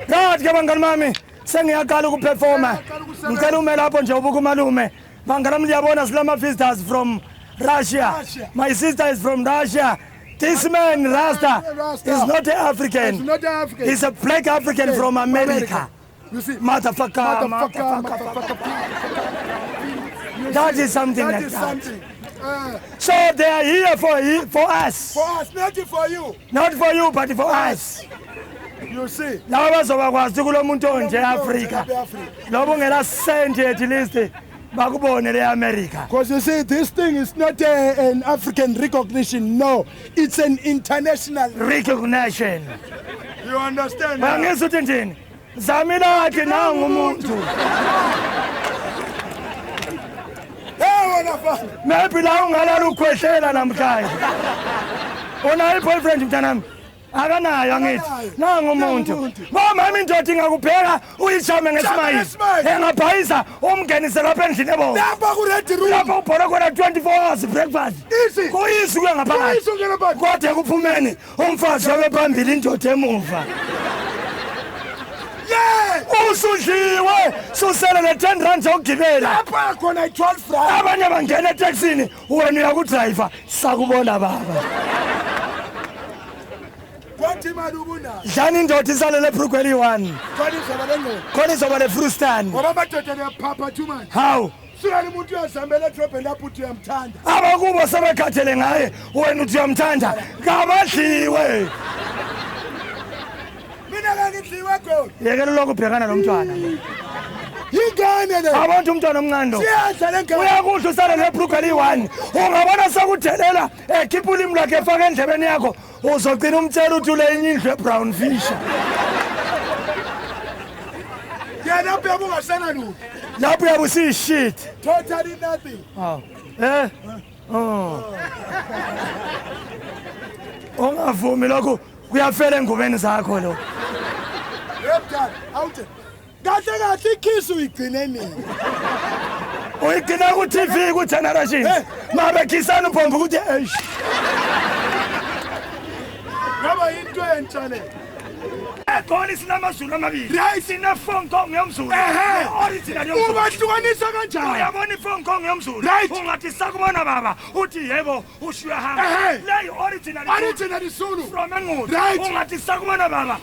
Right ke bangani bami sengiyaqala ukuperforma. Ngicela ume lapho nje ubuka umalume. Bangani bami liyabona silama visitors from Russia. My sister is from Russia. This man Rasta is not an African. He's not African. He's a black African from America. You see, Motherfucker. That is something that like is that. something. So they are here for us. For us, not for you. Not for you, but for us. You see. Laba bazokwazi kulo muntu onje eAfrica. Lobo ngela send at least bakubone le America. Because you see, this thing is not an African recognition. No, it's an international Recognition. You understand? Bangizwe uthi njini? Zamila ke nangu umuntu. Maybe la ungalala ukhwehlela namhlanje. Una boyfriend mntanami? Akanayo angithi. Nangu umuntu. Mama indoda ingakubheka uyishame ngesimayini. Engabhayisa umngenise lapha endlini ebo. Lapha ku red room. Lapha ubhola khona 24 hours breakfast. Easy. Kuyisi kuya ngaphakathi. Kuyisi ungena phakathi. Kodwa kuphumeni umfazi wabe phambili indoda emuva. Yeah! Usudliwe susele le 10 rand zokugibela. Lapha khona 12 rand. Abanye bangena etaxini wena uyakudriver sakubona baba. Kwathi imali ubuna. Dlani indoda isalele eBrookwell 1. Kwathi zoba lengqondo. Khona izoba le Frustan. Ngoba madoda nephapha too much. How? Sukani umuntu uyazihambela edrobheni lapho uthi uyamthanda. Abakubo sebekhathele ngaye wena uthi uyamthanda. Kabadliwe. Mina ngangidliwe gogo. Yekela lokubhekana nomntwana. Ingane le. Abantu umntwana omncane. Siyadla lengane. Uyakudla usale le Brookwell 1. Ungabona sokuthelela ekhipha ulimi lakhe efaka endlebeni yakho. Uzogcina umtshela uthi ule indlu ebrown fish. Yena phela ungasana lutho. Lapho uyabusi shit. Totally nothing. Eh? Oh. Ungavumi lokho kuyafela engubeni zakho lo. Yepha, awuthe. Kahle kahle ikhisu uyigcine nini? Uyigcina ku TV ku generation. Mabe khisana uphomba ukuthi eish. Ngoba into entsha le. Khona sinamazulu amabili. Right. Sine-phone call ngiyomzulu. Original yomzulu. Ubahlukanisa kanjani? Uyabona i-phone call ngiyomzulu. Right. Ungathi sakubona baba uthi yebo ushiya hamba. Le original Original Zulu. from Engudi. Right. Ungathi sakubona baba